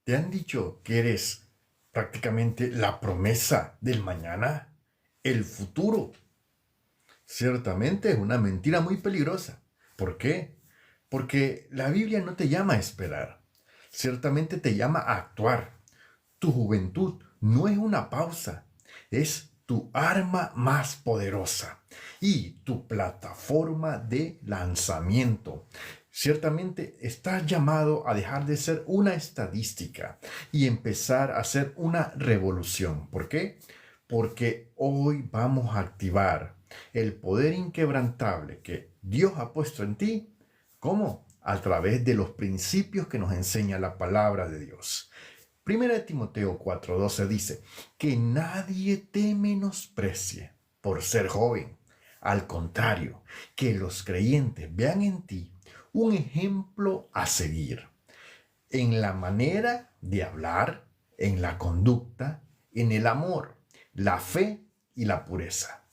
¿Te han dicho que eres prácticamente la promesa del mañana? El futuro. Ciertamente es una mentira muy peligrosa. ¿Por qué? Porque la Biblia no te llama a esperar. Ciertamente te llama a actuar. Tu juventud no es una pausa, es tu arma más poderosa y tu plataforma de lanzamiento. Ciertamente estás llamado a dejar de ser una estadística y empezar a ser una revolución. ¿Por qué? Porque hoy vamos a activar el poder inquebrantable que Dios ha puesto en ti. ¿Cómo? A través de los principios que nos enseña la palabra de Dios. Primera de Timoteo 4:12 dice, que nadie te menosprecie por ser joven. Al contrario, que los creyentes vean en ti un ejemplo a seguir en la manera de hablar, en la conducta, en el amor, la fe y la pureza.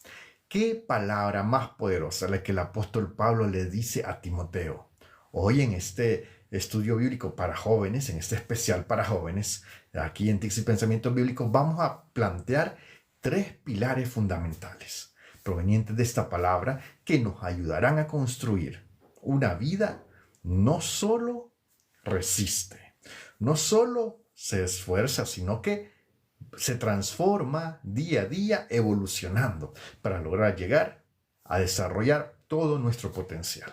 ¿Qué palabra más poderosa la que el apóstol Pablo le dice a Timoteo? Hoy en este estudio bíblico para jóvenes, en este especial para jóvenes, aquí en Tics y Pensamientos Bíblicos, vamos a plantear tres pilares fundamentales provenientes de esta palabra que nos ayudarán a construir una vida no solo resiste, no solo se esfuerza, sino que se transforma día a día evolucionando para lograr llegar a desarrollar todo nuestro potencial.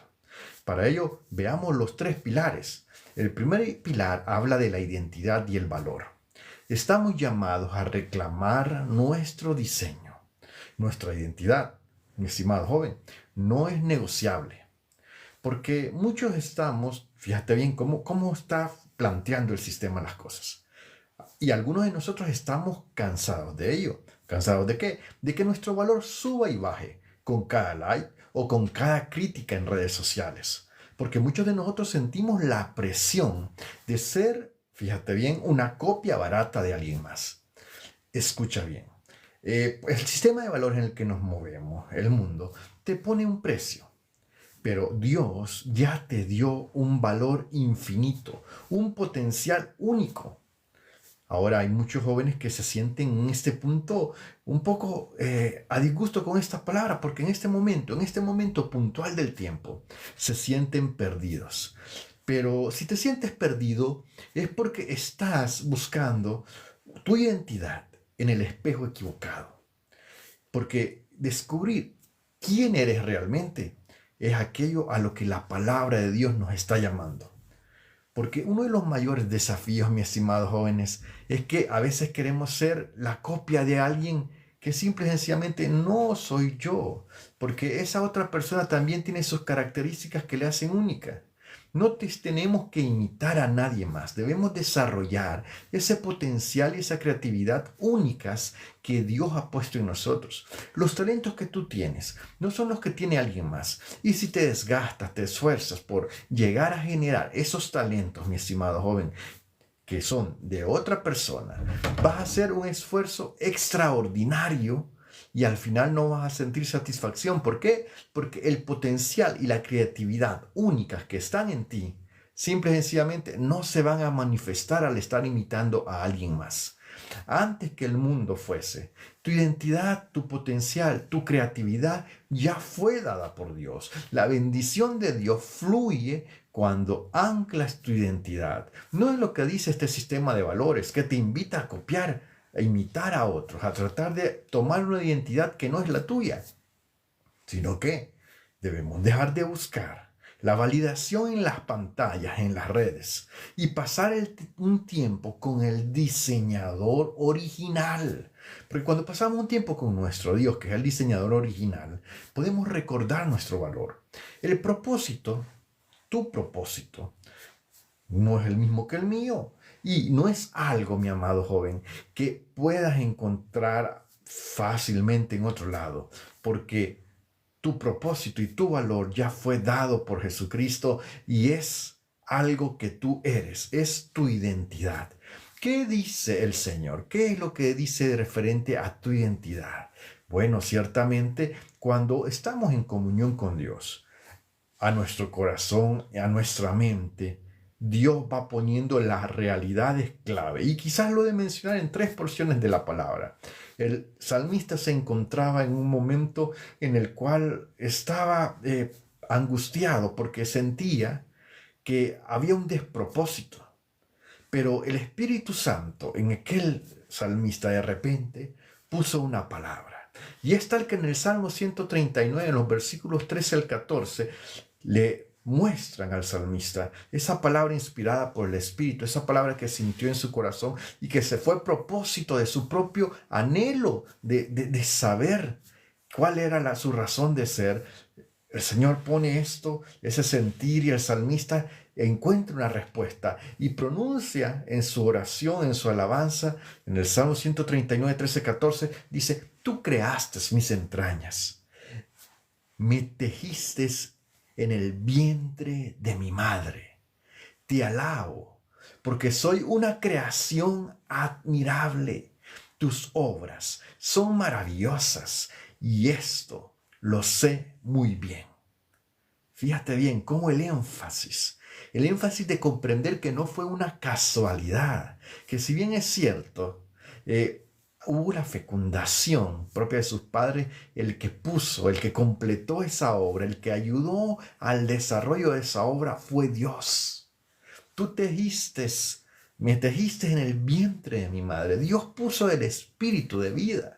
Para ello, veamos los tres pilares. El primer pilar habla de la identidad y el valor. Estamos llamados a reclamar nuestro diseño, nuestra identidad, mi estimado joven, no es negociable. Porque muchos estamos, fíjate bien cómo está planteando el sistema las cosas. Y algunos de nosotros estamos cansados de ello. ¿Cansados de qué? De que nuestro valor suba y baje con cada like o con cada crítica en redes sociales. Porque muchos de nosotros sentimos la presión de ser, fíjate bien, una copia barata de alguien más. Escucha bien. El sistema de valores en el que nos movemos, el mundo, te pone un precio. Pero Dios ya te dio un valor infinito, un potencial único. Ahora hay muchos jóvenes que se sienten en este punto un poco a disgusto con esta palabra, porque en este momento puntual del tiempo, se sienten perdidos. Pero si te sientes perdido es porque estás buscando tu identidad en el espejo equivocado. Porque descubrir quién eres realmente es aquello a lo que la palabra de Dios nos está llamando. Porque uno de los mayores desafíos, mis estimados jóvenes, es que a veces queremos ser la copia de alguien que simple y sencillamente no soy yo, porque esa otra persona también tiene sus características que le hacen única. No tenemos que imitar a nadie más, debemos desarrollar ese potencial y esa creatividad únicas que Dios ha puesto en nosotros. Los talentos que tú tienes no son los que tiene alguien más. Y si te desgastas, te esfuerzas por llegar a generar esos talentos, mi estimado joven, que son de otra persona, vas a hacer un esfuerzo extraordinario y al final no vas a sentir satisfacción. ¿Por qué? Porque el potencial y la creatividad únicas que están en ti, simple y sencillamente no se van a manifestar al estar imitando a alguien más. Antes que el mundo fuese, tu identidad, tu potencial, tu creatividad ya fue dada por Dios. La bendición de Dios fluye cuando anclas tu identidad. No es lo que dice este sistema de valores que te invita a copiar, a imitar a otros, a tratar de tomar una identidad que no es la tuya, sino que debemos dejar de buscar la validación en las pantallas, en las redes, y pasar un tiempo con el diseñador original. Porque cuando pasamos un tiempo con nuestro Dios, que es el diseñador original, podemos recordar nuestro valor. El propósito, tu propósito, no es el mismo que el mío. Y no es algo, mi amado joven, que puedas encontrar fácilmente en otro lado, porque tu propósito y tu valor ya fue dado por Jesucristo y es algo que tú eres, es tu identidad. ¿Qué dice el Señor? ¿Qué es lo que dice referente a tu identidad? Bueno, ciertamente cuando estamos en comunión con Dios, a nuestro corazón, a nuestra mente, Dios va poniendo las realidades clave. Y quizás lo de mencionar en 3 porciones de la palabra. El salmista se encontraba en un momento en el cual estaba angustiado porque sentía que había un despropósito. Pero el Espíritu Santo en aquel salmista de repente puso una palabra. Y es tal que en el Salmo 139, en los versículos 13 al 14, le muestran al salmista esa palabra inspirada por el Espíritu, esa palabra que sintió en su corazón y que se fue a propósito de su propio anhelo de saber cuál era su razón de ser. El Señor pone esto, ese sentir, y el salmista encuentra una respuesta y pronuncia en su oración, en su alabanza, en el Salmo 139, 13, 14, dice: tú creaste mis entrañas, me tejiste en el vientre de mi madre. Te alabo, porque soy una creación admirable. Tus obras son maravillosas, y esto lo sé muy bien. Fíjate bien cómo el énfasis de comprender que no fue una casualidad, que si bien es cierto, hubo una fecundación propia de sus padres, el que puso, el que completó esa obra, el que ayudó al desarrollo de esa obra fue Dios. Tú me tejiste en el vientre de mi madre. Dios puso el espíritu de vida.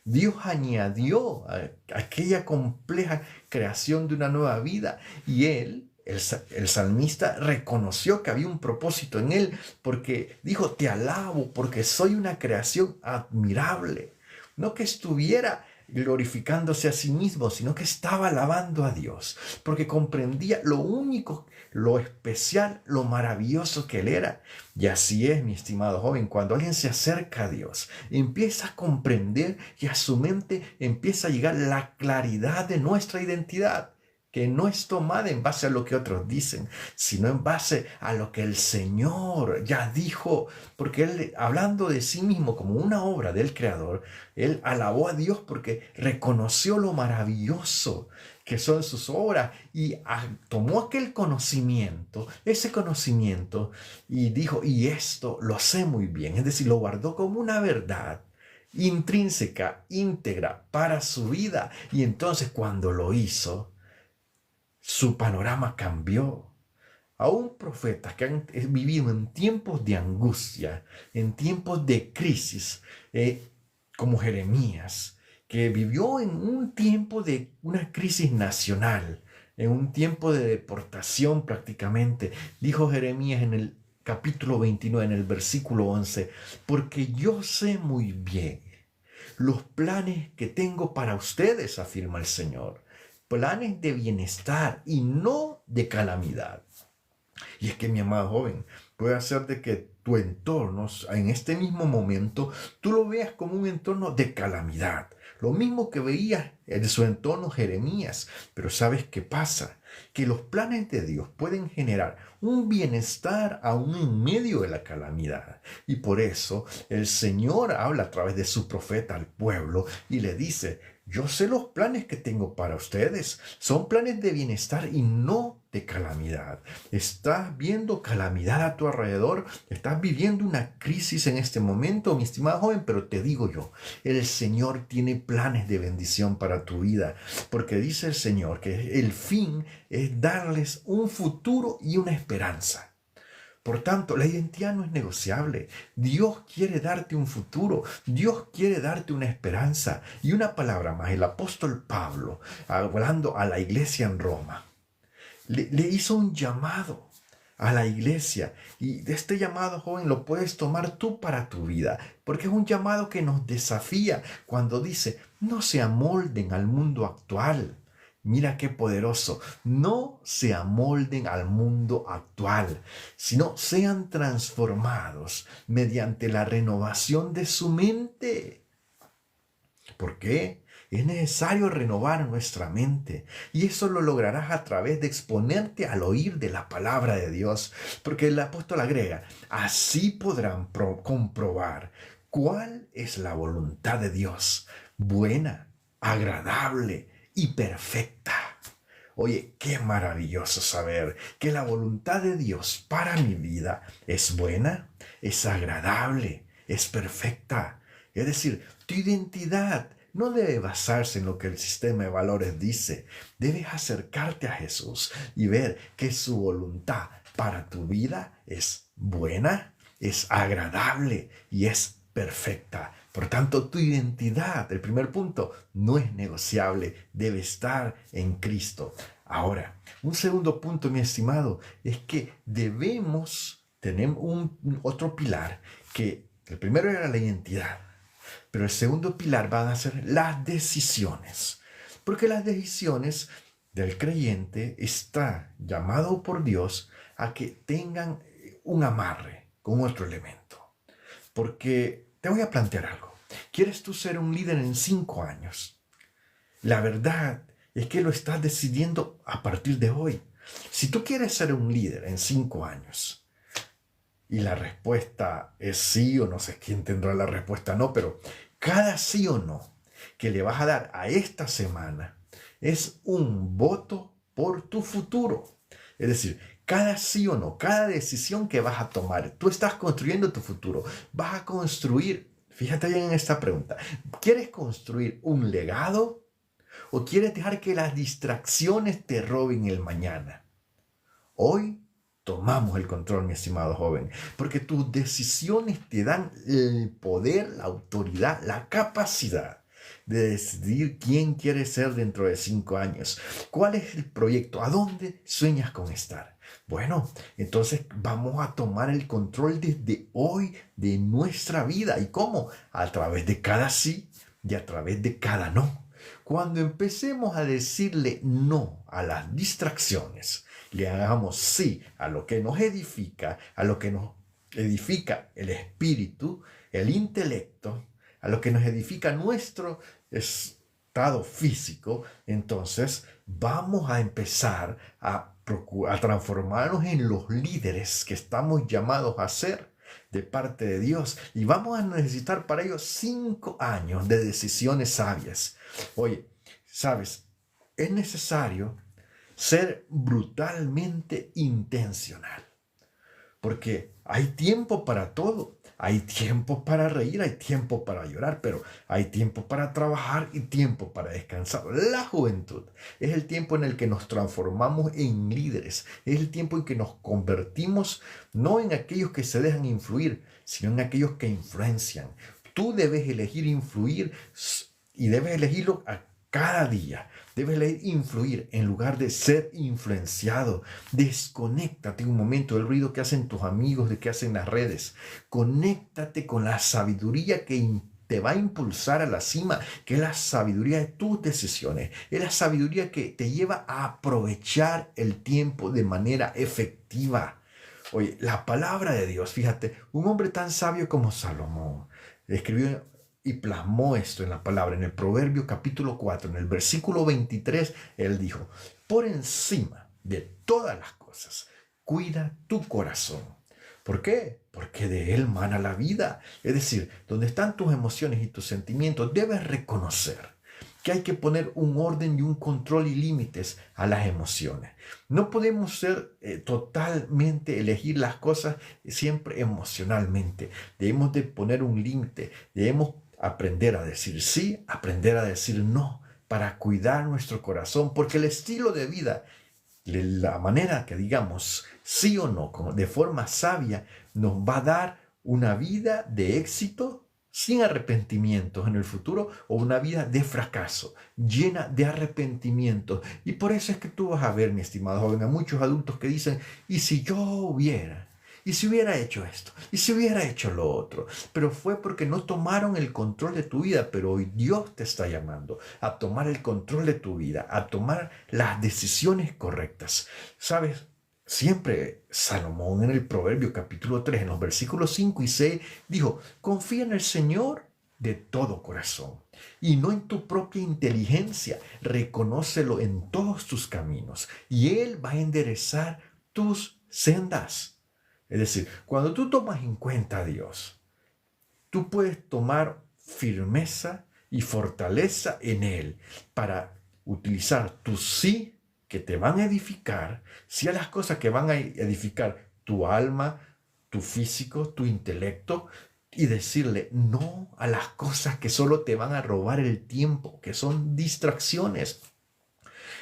Dios añadió a aquella compleja creación de una nueva vida, y el salmista reconoció que había un propósito en él, porque dijo: te alabo porque soy una creación admirable. No que estuviera glorificándose a sí mismo, sino que estaba alabando a Dios, porque comprendía lo único, lo especial, lo maravilloso que Él era. Y así es, mi estimado joven, cuando alguien se acerca a Dios, empieza a comprender y a su mente empieza a llegar la claridad de nuestra identidad, que no es tomada en base a lo que otros dicen, sino en base a lo que el Señor ya dijo, porque Él, hablando de sí mismo como una obra del Creador, Él alabó a Dios porque reconoció lo maravilloso que son sus obras, y tomó aquel conocimiento, ese conocimiento, y dijo: y esto lo sé muy bien, es decir, lo guardó como una verdad intrínseca, íntegra para su vida. Y entonces, cuando lo hizo, su panorama cambió. Aún profetas que han vivido en tiempos de angustia, en tiempos de crisis, como Jeremías, que vivió en un tiempo de una crisis nacional, en un tiempo de deportación prácticamente, dijo Jeremías en el capítulo 29, en el versículo 11: porque yo sé muy bien los planes que tengo para ustedes, afirma el Señor, planes de bienestar y no de calamidad. Y es que, mi amado joven, puede ser de que tu entorno, en este mismo momento, tú lo veas como un entorno de calamidad. Lo mismo que veía en su entorno Jeremías. Pero ¿sabes qué pasa? Que los planes de Dios pueden generar un bienestar aún en medio de la calamidad. Y por eso el Señor habla a través de su profeta al pueblo y le dice: yo sé los planes que tengo para ustedes. Son planes de bienestar y no de calamidad. Estás viendo calamidad a tu alrededor. Estás viviendo una crisis en este momento, mi estimado joven. Pero te digo yo, el Señor tiene planes de bendición para tu vida. Porque dice el Señor que el fin es darles un futuro y una esperanza. Por tanto, la identidad no es negociable. Dios quiere darte un futuro. Dios quiere darte una esperanza. Y una palabra más, el apóstol Pablo, hablando a la iglesia en Roma, le hizo un llamado a la iglesia. Y de este llamado, joven, lo puedes tomar tú para tu vida, porque es un llamado que nos desafía cuando dice: no se amolden al mundo actual. Mira qué poderoso. No se amolden al mundo actual, sino sean transformados mediante la renovación de su mente. ¿Por qué? Es necesario renovar nuestra mente, y eso lo lograrás a través de exponerte al oír de la palabra de Dios, porque el apóstol agrega: así podrán comprobar cuál es la voluntad de Dios, buena, agradable y perfecta. Oye, qué maravilloso saber que la voluntad de Dios para mi vida es buena, es agradable, es perfecta. Es decir, tu identidad no debe basarse en lo que el sistema de valores dice. Debes acercarte a Jesús y ver que su voluntad para tu vida es buena, es agradable y es perfecta. Por tanto, tu identidad, el primer punto, no es negociable, debe estar en Cristo. Ahora, un segundo punto, mi estimado, es que debemos tener otro pilar, que el primero era la identidad, pero el segundo pilar van a ser las decisiones. Porque las decisiones del creyente está llamado por Dios a que tengan un amarre con otro elemento. Porque te voy a plantear algo. ¿Quieres tú ser un líder en 5 años? La verdad es que lo estás decidiendo a partir de hoy. Si tú quieres ser un líder en 5 años y la respuesta es sí o no sé quién tendrá la respuesta no, pero cada sí o no que le vas a dar a esta semana es un voto por tu futuro. Es decir, cada sí o no, cada decisión que vas a tomar, tú estás construyendo tu futuro. Vas a construir, fíjate bien en esta pregunta, ¿quieres construir un legado o quieres dejar que las distracciones te roben el mañana? Hoy tomamos el control, mi estimado joven, porque tus decisiones te dan el poder, la autoridad, la capacidad de decidir quién quieres ser dentro de 5 años. ¿Cuál es el proyecto? ¿A dónde sueñas con estar? Bueno, entonces vamos a tomar el control desde hoy de nuestra vida. ¿Y cómo? A través de cada sí y a través de cada no. Cuando empecemos a decirle no a las distracciones, le hagamos sí a lo que nos edifica, a lo que nos edifica el espíritu, el intelecto, a lo que nos edifica nuestro estado físico, entonces vamos a empezar a transformarnos en los líderes que estamos llamados a ser de parte de Dios. Y vamos a necesitar para ello 5 años de decisiones sabias. Oye, ¿sabes? Es necesario ser brutalmente intencional. Porque hay tiempo para todo. Hay tiempo para reír, hay tiempo para llorar, pero hay tiempo para trabajar y tiempo para descansar. La juventud es el tiempo en el que nos transformamos en líderes. Es el tiempo en que nos convertimos no en aquellos que se dejan influir, sino en aquellos que influencian. Tú debes elegir influir y debes elegirlo a cada día. Debes influir en lugar de ser influenciado. Desconéctate un momento del ruido que hacen tus amigos, de que hacen las redes. Conéctate con la sabiduría que te va a impulsar a la cima, que es la sabiduría de tus decisiones. Es la sabiduría que te lleva a aprovechar el tiempo de manera efectiva. Oye, la palabra de Dios, fíjate, un hombre tan sabio como Salomón escribió y plasmó esto en la palabra, en el Proverbio capítulo 4, en el versículo 23, él dijo, por encima de todas las cosas, cuida tu corazón. ¿Por qué? Porque de él mana la vida. Es decir, donde están tus emociones y tus sentimientos, debes reconocer que hay que poner un orden y un control y límites a las emociones. No podemos ser totalmente elegir las cosas siempre emocionalmente. Debemos de poner un límite, debemos aprender a decir sí, aprender a decir no, para cuidar nuestro corazón, porque el estilo de vida, la manera que digamos sí o no, de forma sabia, nos va a dar una vida de éxito sin arrepentimientos en el futuro o una vida de fracaso, llena de arrepentimientos. Y por eso es que tú vas a ver, mi estimado joven, a muchos adultos que dicen, ¿y si yo hubiera? ¿Y si hubiera hecho esto? ¿Y si hubiera hecho lo otro? Pero fue porque no tomaron el control de tu vida, pero hoy Dios te está llamando a tomar el control de tu vida, a tomar las decisiones correctas. ¿Sabes? Siempre Salomón en el Proverbio capítulo 3, en los versículos 5 y 6, dijo, confía en el Señor de todo corazón y no en tu propia inteligencia. Reconócelo en todos tus caminos y Él va a enderezar tus sendas. Es decir, cuando tú tomas en cuenta a Dios, tú puedes tomar firmeza y fortaleza en Él para utilizar tu sí que te van a edificar, sí a las cosas que van a edificar tu alma, tu físico, tu intelecto, y decirle no a las cosas que solo te van a robar el tiempo, que son distracciones.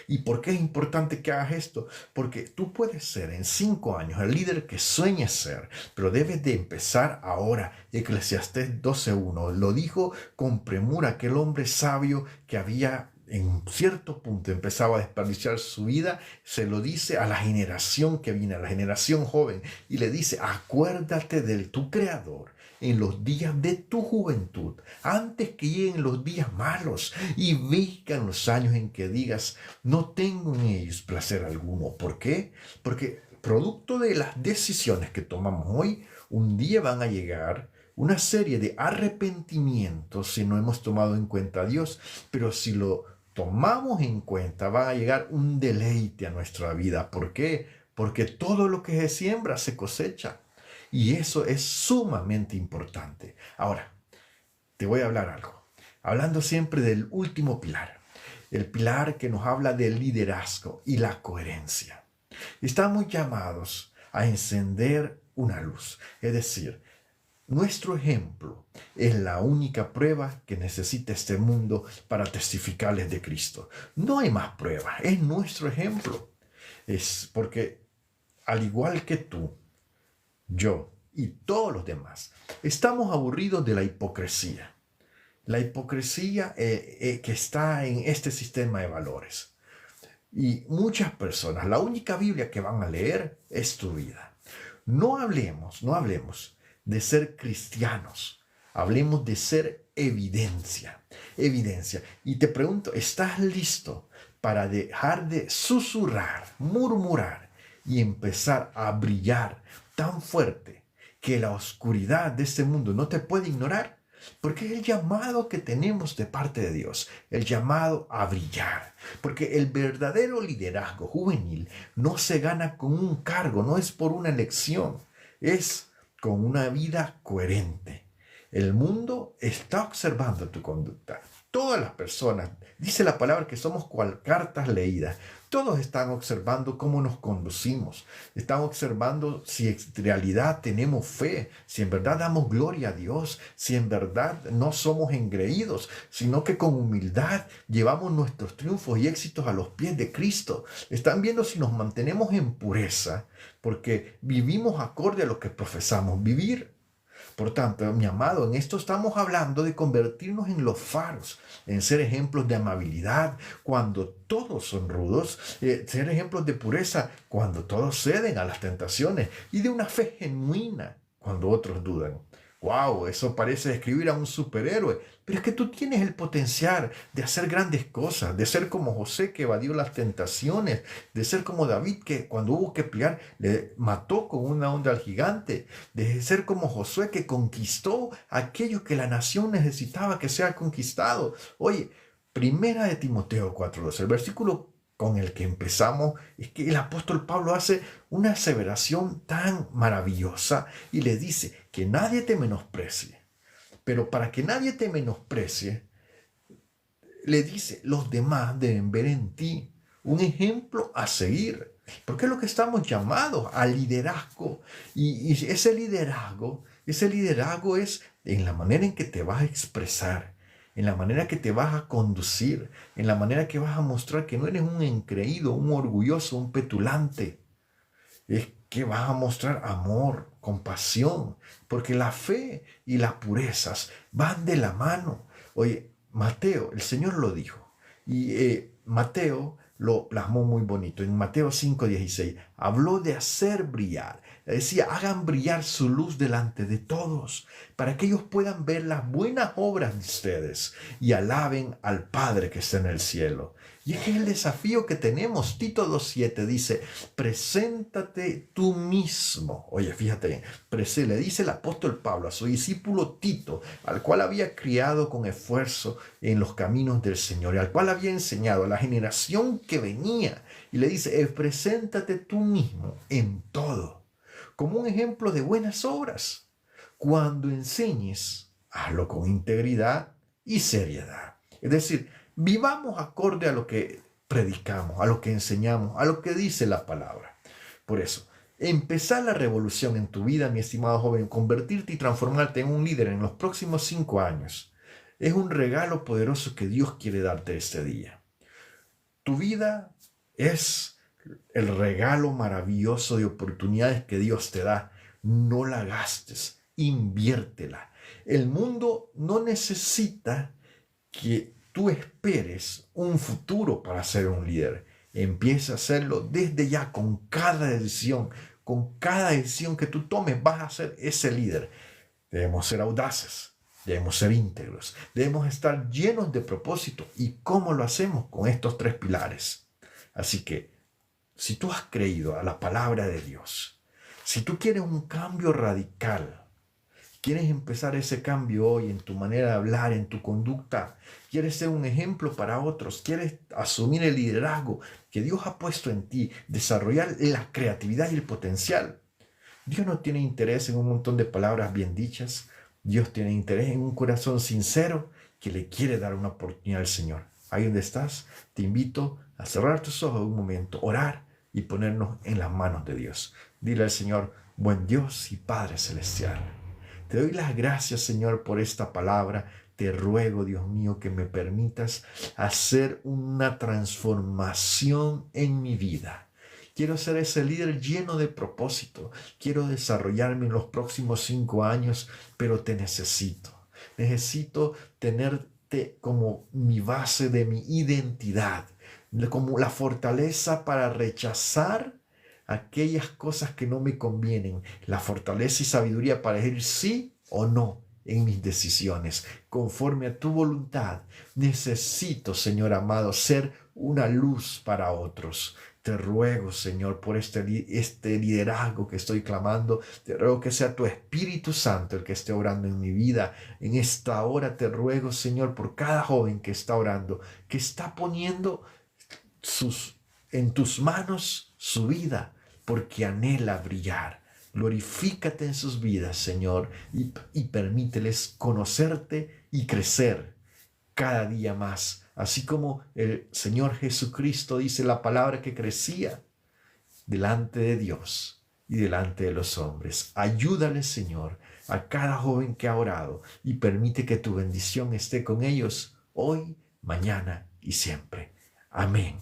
¿Y por qué es importante que hagas esto? Porque tú puedes ser en 5 años el líder que sueñas ser, pero debes de empezar ahora. Eclesiastés 12:1 lo dijo con premura aquel hombre sabio que había en cierto punto empezaba a desperdiciar su vida, se lo dice a la generación que viene, a la generación joven, y le dice, acuérdate de tu Creador en los días de tu juventud, antes que lleguen los días malos y vengan los años en que digas, no tengo en ellos placer alguno. ¿Por qué? Porque producto de las decisiones que tomamos hoy, un día van a llegar una serie de arrepentimientos si no hemos tomado en cuenta a Dios, pero si lo tomamos en cuenta, va a llegar un deleite a nuestra vida. ¿Por qué? Porque todo lo que se siembra se cosecha. Y eso es sumamente importante. Ahora, te voy a hablar algo. Hablando siempre del último pilar. El pilar que nos habla del liderazgo y la coherencia. Estamos llamados a encender una luz. Es decir, nuestro ejemplo es la única prueba que necesita este mundo para testificarles de Cristo. No hay más pruebas, es nuestro ejemplo. Es porque, al igual que tú, yo y todos los demás, estamos aburridos de la hipocresía. La hipocresía que está en este sistema de valores. Y muchas personas, la única Biblia que van a leer es tu vida. No hablemos de ser cristianos. Hablemos de ser evidencia. Evidencia. Y te pregunto, ¿estás listo para dejar de susurrar, murmurar y empezar a brillar tan fuerte que la oscuridad de este mundo no te puede ignorar? Porque es el llamado que tenemos de parte de Dios, el llamado a brillar. Porque el verdadero liderazgo juvenil no se gana con un cargo, no es por una elección, es con una vida coherente. El mundo está observando tu conducta. Todas las personas, dice la palabra que somos cual cartas leídas. Todos están observando cómo nos conducimos. Están observando si en realidad tenemos fe, si en verdad damos gloria a Dios, si en verdad no somos engreídos, sino que con humildad llevamos nuestros triunfos y éxitos a los pies de Cristo. Están viendo si nos mantenemos en pureza, porque vivimos acorde a lo que profesamos vivir. Por tanto, mi amado, en esto estamos hablando de convertirnos en los faros, en ser ejemplos de amabilidad cuando todos son rudos, ser ejemplos de pureza cuando todos ceden a las tentaciones y de una fe genuina cuando otros dudan. ¡Wow! Eso parece describir a un superhéroe, pero es que tú tienes el potencial de hacer grandes cosas, de ser como José que evadió las tentaciones, de ser como David que cuando hubo que pelear le mató con una onda al gigante, de ser como Josué que conquistó aquello que la nación necesitaba que sea conquistado. Oye, Primera de Timoteo 4:2, el versículo con el que empezamos, es que el apóstol Pablo hace una aseveración tan maravillosa y le dice que nadie te menosprecie. Pero para que nadie te menosprecie, le dice, los demás deben ver en ti un ejemplo a seguir. Porque es lo que estamos llamados al liderazgo. Y ese liderazgo es en la manera en que te vas a expresar, en la manera que te vas a conducir, en la manera que vas a mostrar que no eres un engreído, un orgulloso, un petulante. Es que vas a mostrar amor, compasión, porque la fe y las purezas van de la mano. Oye, Mateo, el Señor lo dijo, y Mateo lo plasmó muy bonito. En Mateo 5:16 habló de hacer brillar. Decía, hagan brillar su luz delante de todos, para que ellos puedan ver las buenas obras de ustedes y alaben al Padre que está en el cielo. Y es que es el desafío que tenemos. Tito 2:7 dice, preséntate tú mismo. Oye, fíjate bien, le dice el apóstol Pablo a su discípulo Tito, al cual había criado con esfuerzo en los caminos del Señor, y al cual había enseñado a la generación que venía. Y le dice, preséntate tú mismo en todo, como un ejemplo de buenas obras. Cuando enseñes, hazlo con integridad y seriedad. Es decir, vivamos acorde a lo que predicamos, a lo que enseñamos, a lo que dice la palabra. Por eso, empezar la revolución en tu vida, mi estimado joven, convertirte y transformarte en un líder en los próximos 5 años, es un regalo poderoso que Dios quiere darte este día. Tu vida es el regalo maravilloso de oportunidades que Dios te da. No la gastes, inviértela. El mundo no necesita que tú esperes un futuro para ser un líder. Empieza a hacerlo desde ya, con cada decisión. Con cada decisión que tú tomes vas a ser ese líder. Debemos ser audaces, debemos ser íntegros, debemos estar llenos de propósito. ¿Y cómo lo hacemos? Con estos 3 pilares. Así que, si tú has creído a la palabra de Dios, si tú quieres un cambio radical, quieres empezar ese cambio hoy en tu manera de hablar, en tu conducta, quieres ser un ejemplo para otros, quieres asumir el liderazgo que Dios ha puesto en ti, desarrollar la creatividad y el potencial. Dios no tiene interés en un montón de palabras bien dichas. Dios tiene interés en un corazón sincero que le quiere dar una oportunidad al Señor. Ahí donde estás, te invito a cerrar tus ojos un momento, orar y ponernos en las manos de Dios. Dile al Señor: buen Dios y Padre Celestial, te doy las gracias, Señor, por esta palabra. Te ruego, Dios mío, que me permitas hacer una transformación en mi vida. Quiero ser ese líder lleno de propósito. Quiero desarrollarme en los próximos 5 años, pero te necesito. Necesito tenerte como mi base de mi identidad, como la fortaleza para rechazar aquellas cosas que no me convienen, la fortaleza y sabiduría para decir sí o no en mis decisiones, conforme a tu voluntad. Necesito, Señor amado, ser una luz para otros. Te ruego, Señor, por este liderazgo que estoy clamando. Te ruego que sea tu Espíritu Santo el que esté orando en mi vida. En esta hora te ruego, Señor, por cada joven que está orando, que está poniendo en tus manos su vida, porque anhela brillar. Glorifícate en sus vidas, Señor, y permíteles conocerte y crecer cada día más. Así como el Señor Jesucristo dice la palabra, que crecía delante de Dios y delante de los hombres. Ayúdale, Señor, a cada joven que ha orado, y permite que tu bendición esté con ellos hoy, mañana y siempre. Amén.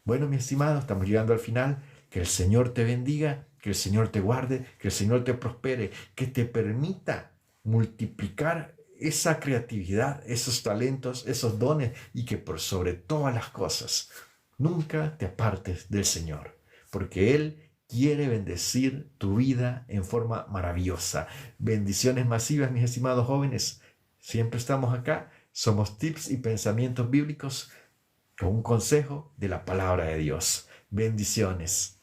Bueno, mi estimado, estamos llegando al final. Que el Señor te bendiga, que el Señor te guarde, que el Señor te prospere, que te permita multiplicar esa creatividad, esos talentos, esos dones, y que por sobre todas las cosas nunca te apartes del Señor, porque Él quiere bendecir tu vida en forma maravillosa. Bendiciones masivas, mis estimados jóvenes. Siempre estamos acá. Somos tips y pensamientos bíblicos con un consejo de la palabra de Dios. Bendiciones.